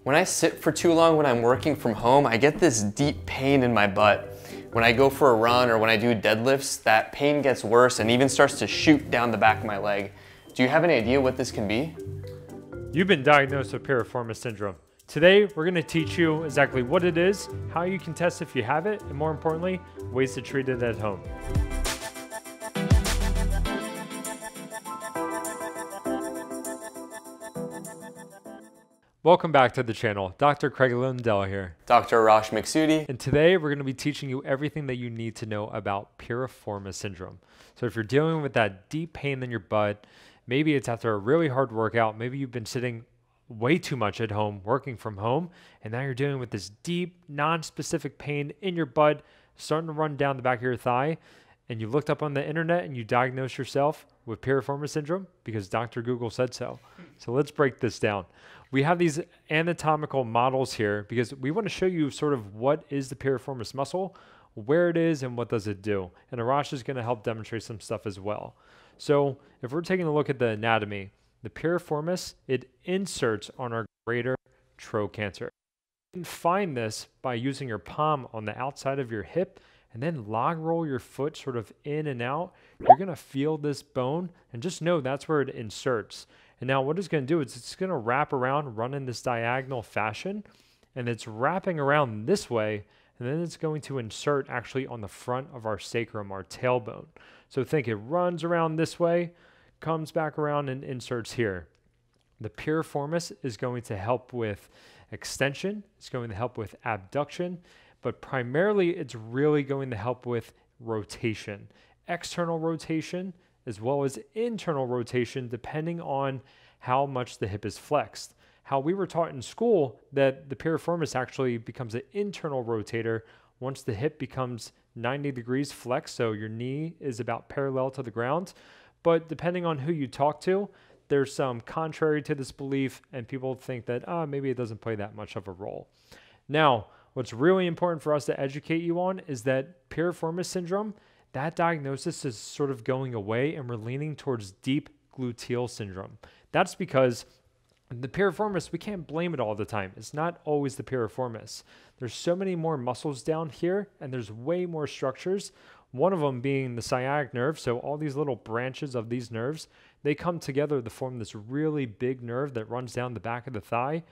When I sit for too long when I'm working from home, I get this deep pain in my butt. When I go for a run or when I do deadlifts, that pain gets worse and even starts to shoot down the back of my leg. Do you have any idea what this can be? You've been diagnosed with Piriformis Syndrome. Today, we're going to teach you exactly what it is, how you can test if you have it, and more importantly, ways to treat it at home. Welcome back to the channel. Dr. Craig Lindell here. Dr. Arash Maksudi. And today we're going to be teaching you everything that you need to know about Piriformis Syndrome. So if you're dealing with that deep pain in your butt, maybe it's after a really hard workout, maybe you've been sitting way too much at home, working from home, and now you're dealing with this deep, non-specific pain in your butt, starting to run down the back of your thigh, and you looked up on the internet and you diagnosed yourself with Piriformis Syndrome because Dr. Google said so. So let's break this down. We have these anatomical models here because we want to show you sort of what is the piriformis muscle, where it is, and what does it do. And Arash is going to help demonstrate some stuff as well. So if we're taking a look at the anatomy, the piriformis, it inserts on our greater trochanter. You can find this by using your palm on the outside of your hip and then log roll your foot sort of in and out. You're going to feel this bone and just know that's where it inserts. And now what it's going to do is it's going to wrap around, run in this diagonal fashion, and it's wrapping around this way, and then it's going to insert actually on the front of our sacrum, our tailbone. So think it runs around this way, comes back around and inserts here. The piriformis is going to help with extension, it's going to help with abduction, but primarily it's really going to help with rotation, external rotation, as well as internal rotation, depending on how much the hip is flexed. How we were taught in school that the piriformis actually becomes an internal rotator once the hip becomes 90 degrees flexed, so your knee is about parallel to the ground. But depending on who you talk to, there's some contrary to this belief, and people think that maybe it doesn't play that much of a role. Now, what's really important for us to educate you on is that Piriformis Syndrome, that diagnosis is sort of going away and we're leaning towards deep gluteal syndrome. That's because the piriformis, we can't blame it all the time. It's not always the piriformis. There's so many more muscles down here and there's way more structures. One of them being the sciatic nerve. So all these little branches of these nerves, they come together to form this really big nerve that runs down the back of the thigh.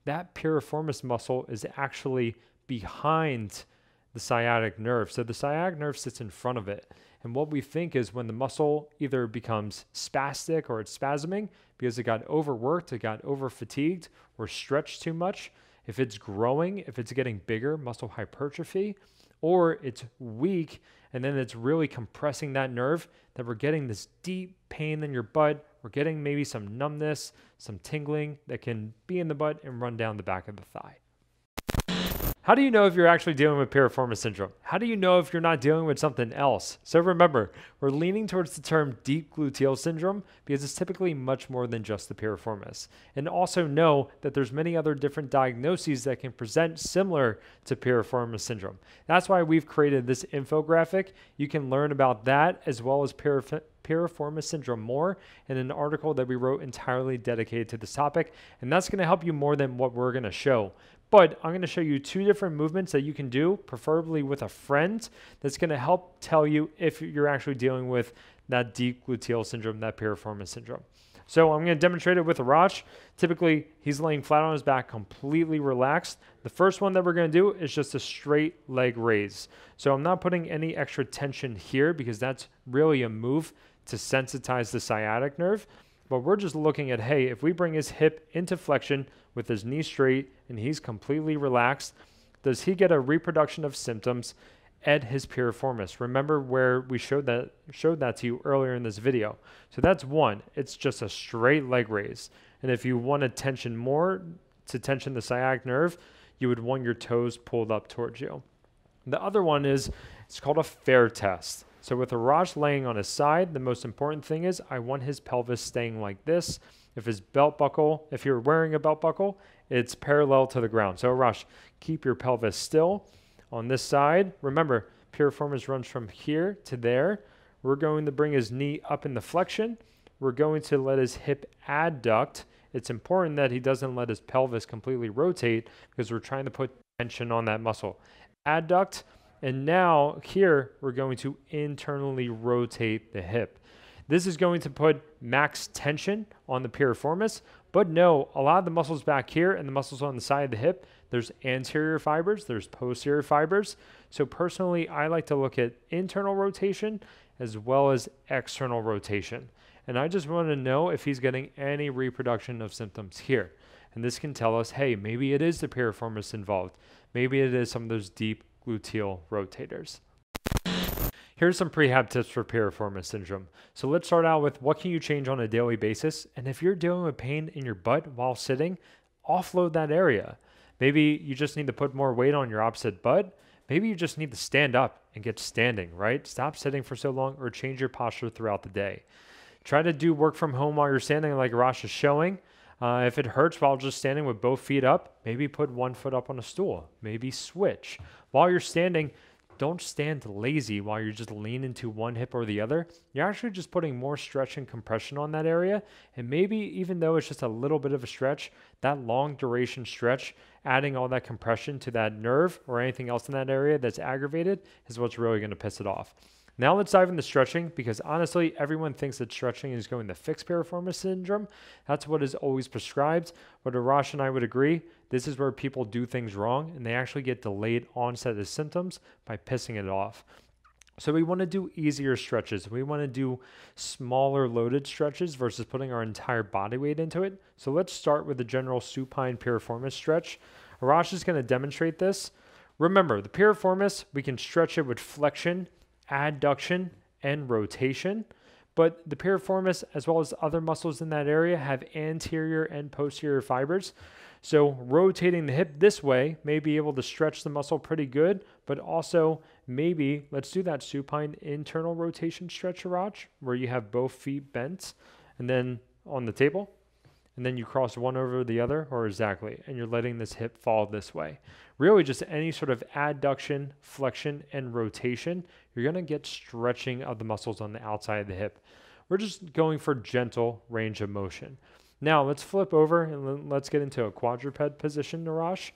That piriformis muscle is actually behind the sciatic nerve. So the sciatic nerve sits in front of it. And what we think is when the muscle either becomes spastic or it's spasming because it got overworked, it got over fatigued or stretched too much, if it's growing, if it's getting bigger, muscle hypertrophy, or it's weak and then it's really compressing that nerve, that we're getting this deep pain in your butt. We're getting maybe some numbness, some tingling that can be in the butt and run down the back of the thigh. How do you know if you're actually dealing with Piriformis Syndrome? How do you know if you're not dealing with something else? So remember, we're leaning towards the term deep gluteal syndrome because it's typically much more than just the piriformis. And also know that there's many other different diagnoses that can present similar to Piriformis Syndrome. That's why we've created this infographic. You can learn about that as well as Piriformis Syndrome more in an article that we wrote entirely dedicated to this topic. And that's going to help you more than what we're going to show. But I'm going to show you two different movements that you can do, preferably with a friend, that's going to help tell you if you're actually dealing with that deep gluteal syndrome, that piriformis syndrome. So I'm going to demonstrate it with Arash. Typically, he's laying flat on his back, completely relaxed. The first one that we're going to do is just a straight leg raise. So I'm not putting any extra tension here because that's really a move to sensitize the sciatic nerve. But we're just looking at, hey, if we bring his hip into flexion with his knee straight and he's completely relaxed, does he get a reproduction of symptoms at his piriformis? Remember where we showed that to you earlier in this video. So that's one. It's just a straight leg raise. And if you want to tension more, to tension the sciatic nerve, you would want your toes pulled up towards you. The other one is, it's called a fair test. So with Arash laying on his side, the most important thing is I want his pelvis staying like this. If his belt buckle, if you're wearing a belt buckle, it's parallel to the ground. So Arash, keep your pelvis still. On this side, remember, piriformis runs from here to there. We're going to bring his knee up in the flexion. We're going to let his hip adduct it's important that he doesn't let his pelvis completely rotate because we're trying to put tension on that muscle. Adduct, and now here we're going to internally rotate the hip. This is going to put max tension on the piriformis, but no, a lot of the muscles back here and the muscles on the side of the hip, there's anterior fibers, there's posterior fibers. So personally, I like to look at internal rotation as well as external rotation. And I just want to know if he's getting any reproduction of symptoms here. And this can tell us, hey, maybe it is the piriformis involved. Maybe it is some of those deep gluteal rotators. Here's some prehab tips for piriformis syndrome. So let's start out with what can you change on a daily basis? And if you're dealing with pain in your butt while sitting, offload that area. Maybe you just need to put more weight on your opposite butt. Maybe you just need to stand up and get standing, right? Stop sitting for so long or change your posture throughout the day. Try to do work from home while you're standing like Arash is showing. If it hurts while just standing with both feet up, maybe put one foot up on a stool. Maybe switch. While you're standing, don't stand lazy while you're just leaning to one hip or the other. You're actually just putting more stretch and compression on that area. And maybe even though it's just a little bit of a stretch, that long duration stretch, adding all that compression to that nerve or anything else in that area that's aggravated is what's really going to piss it off. Now let's dive into stretching, because honestly, everyone thinks that stretching is going to fix piriformis syndrome. That's what is always prescribed. But Arash and I would agree, this is where people do things wrong and they actually get delayed onset of symptoms by pissing it off. So we want to do easier stretches. We want to do smaller loaded stretches versus putting our entire body weight into it. So let's start with the general supine piriformis stretch. Arash is going to demonstrate this. Remember, the piriformis, we can stretch it with flexion, adduction, and rotation, but the piriformis as well as other muscles in that area have anterior and posterior fibers. So rotating the hip this way may be able to stretch the muscle pretty good, but also maybe let's do that supine internal rotation stretch, Arash, where you have both feet bent and then on the table, and then you cross one over the other horizontally, and you're letting this hip fall this way. Really just any sort of adduction, flexion, and rotation, you're going to get stretching of the muscles on the outside of the hip. We're just going for gentle range of motion. Now let's flip over and let's get into a quadruped position, Arash.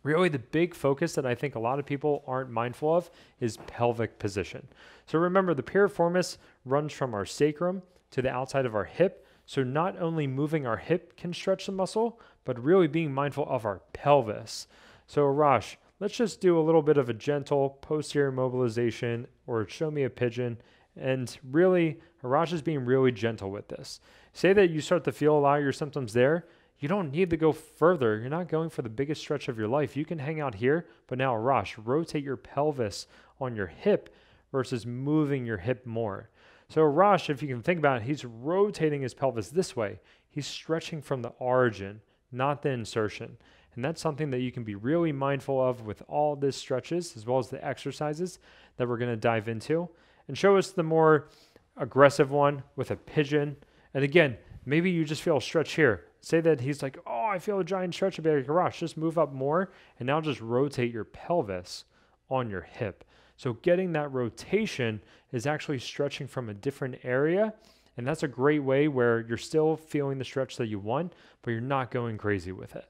Really the big focus that I think a lot of people aren't mindful of is pelvic position. So remember, the piriformis runs from our sacrum to the outside of our hip. So not only moving our hip can stretch the muscle, but really being mindful of our pelvis. So Arash, let's just do a little bit of a gentle posterior mobilization, or show me a pigeon. And really, Arash is being really gentle with this. Say that you start to feel a lot of your symptoms there. You don't need to go further. You're not going for the biggest stretch of your life. You can hang out here, but now Arash, rotate your pelvis on your hip versus moving your hip more. So Arash, if you can think about it, he's rotating his pelvis this way. He's stretching from the origin, not the insertion. And that's something that you can be really mindful of with all these stretches, as well as the exercises that we're going to dive into. And show us the more aggressive one with a pigeon. And again, maybe you just feel a stretch here. Say that he's like, oh, I feel a giant stretch. I'd be like, Arash, just move up more. And now just rotate your pelvis on your hip. So getting that rotation is actually stretching from a different area. And that's a great way where you're still feeling the stretch that you want, but you're not going crazy with it.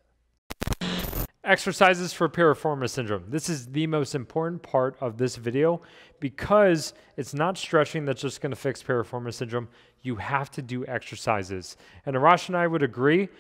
Exercises for piriformis syndrome. This is the most important part of this video because it's not stretching that's just going to fix piriformis syndrome. You have to do exercises. And Arash and I would agree,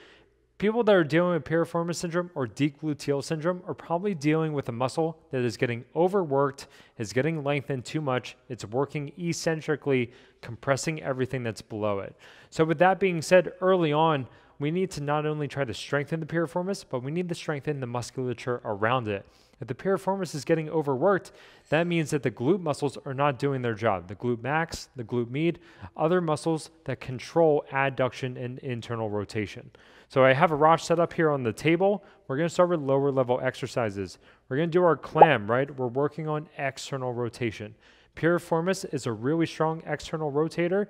people that are dealing with piriformis syndrome or deep gluteal syndrome are probably dealing with a muscle that is getting overworked, is getting lengthened too much. It's working eccentrically, compressing everything that's below it. So with that being said, early on, we need to not only try to strengthen the piriformis, but we need to strengthen the musculature around it. If the piriformis is getting overworked, that means that the glute muscles are not doing their job. The glute max, the glute med, other muscles that control adduction and internal rotation. So I have Arash set up here on the table. We're going to start with lower level exercises. We're going to do our clam, right? We're working on external rotation. Piriformis is a really strong external rotator,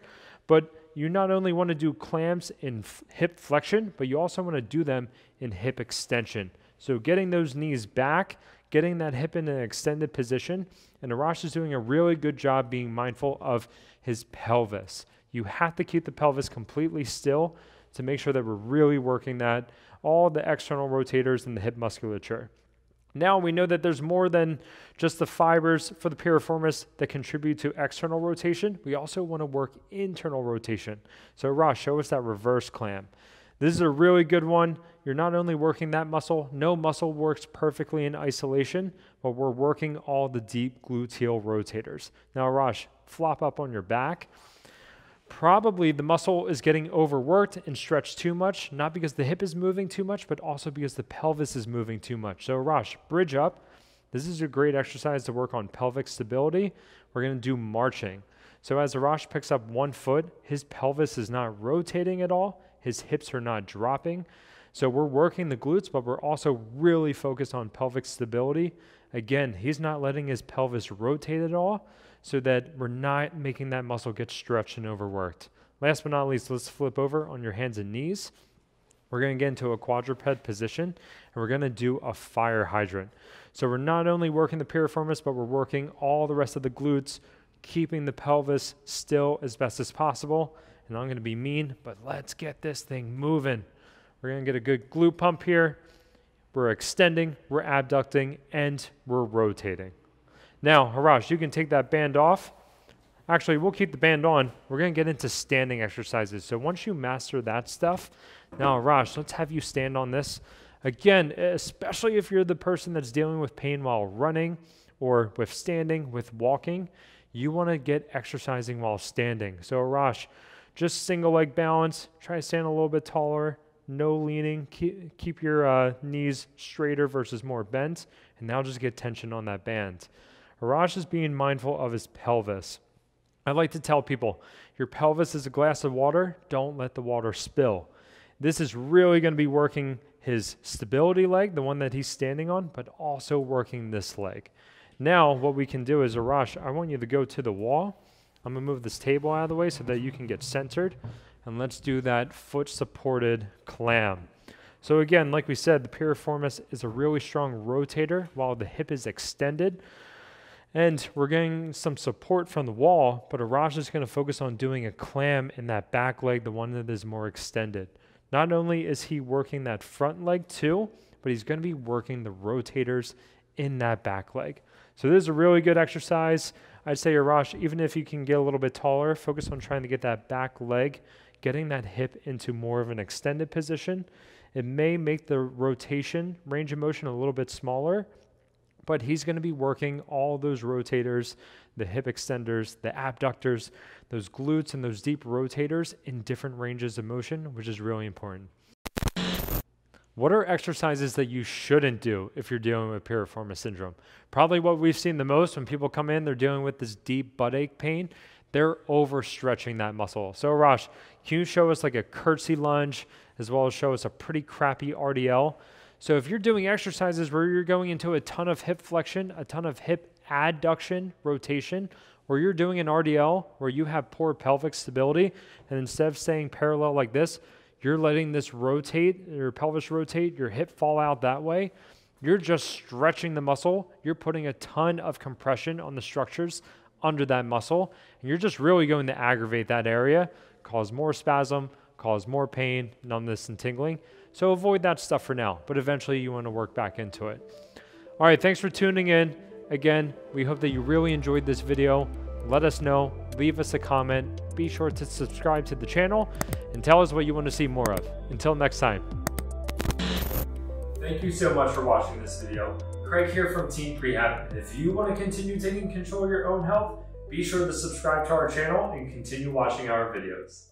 but you not only want to do clams in hip flexion, but you also want to do them in hip extension. So getting those knees back, getting that hip in an extended position, and Arash is doing a really good job being mindful of his pelvis. You have to keep the pelvis completely still to make sure that we're really working all the external rotators and the hip musculature. Now we know that there's more than just the fibers for the piriformis that contribute to external rotation. We also want to work internal rotation. So Ross, show us that reverse clam. This is a really good one. You're not only working that muscle, no muscle works perfectly in isolation, but we're working all the deep gluteal rotators. Now Ross, flop up on your back. Probably the muscle is getting overworked and stretched too much, not because the hip is moving too much, but also because the pelvis is moving too much. So Rosh, bridge up. This is a great exercise to work on pelvic stability. We're going to do marching. So as Rosh picks up one foot, his pelvis is not rotating at all. His hips are not dropping. So we're working the glutes, but we're also really focused on pelvic stability. Again, he's not letting his pelvis rotate at all, so that we're not making that muscle get stretched and overworked. Last but not least, let's flip over on your hands and knees. We're going to get into a quadruped position, and we're going to do a fire hydrant. So we're not only working the piriformis, but we're working all the rest of the glutes, keeping the pelvis still as best as possible. And I'm going to be mean, but let's get this thing moving. We're going to get a good glute pump here. We're extending, we're abducting, and we're rotating. Now, Harash, you can take that band off. Actually, we'll keep the band on. We're going to get into standing exercises. So once you master that stuff, now, Harash, let's have you stand on this. Again, especially if you're the person that's dealing with pain while running or with standing, with walking, you want to get exercising while standing. So, Harash, just single leg balance. Try to stand a little bit taller. No leaning. Keep your knees straighter versus more bent. And now just get tension on that band. Harash is being mindful of his pelvis. I like to tell people, your pelvis is a glass of water. Don't let the water spill. This is really going to be working his stability leg, the one that he's standing on, but also working this leg. Now, what we can do is, Harash, I want you to go to the wall. I'm going to move this table out of the way so that you can get centered. And let's do that foot-supported clam. So again, like we said, the piriformis is a really strong rotator while the hip is extended. And we're getting some support from the wall, but Harash is going to focus on doing a clam in that back leg, the one that is more extended. Not only is he working that front leg too, but he's going to be working the rotators in that back leg. So this is a really good exercise. I'd say, Harash, even if you can get a little bit taller, focus on trying to get that back leg, getting that hip into more of an extended position. It may make the rotation range of motion a little bit smaller, but he's going to be working all those rotators, the hip extenders, the abductors, those glutes, and those deep rotators in different ranges of motion, which is really important. What are exercises that you shouldn't do if you're dealing with piriformis syndrome? Probably what we've seen the most when people come in, they're dealing with this deep buttock pain. They're overstretching that muscle. So Harash, can you show us like a curtsy lunge as well as show us a pretty crappy RDL? So if you're doing exercises where you're going into a ton of hip flexion, a ton of hip adduction, rotation, or you're doing an RDL where you have poor pelvic stability, and instead of staying parallel like this, you're letting this rotate, your pelvis rotate, your hip fall out that way, you're just stretching the muscle. You're putting a ton of compression on the structures under that muscle, and you're just really going to aggravate that area, cause more spasm, cause more pain, numbness, and tingling. So avoid that stuff for now, but eventually you want to work back into it. All right, thanks for tuning in. Again, we hope that you really enjoyed this video. Let us know, leave us a comment, be sure to subscribe to the channel, and tell us what you want to see more of. Until next time. Thank you so much for watching this video. Craig here from Team Rehab, and if you want to continue taking control of your own health, be sure to subscribe to our channel and continue watching our videos.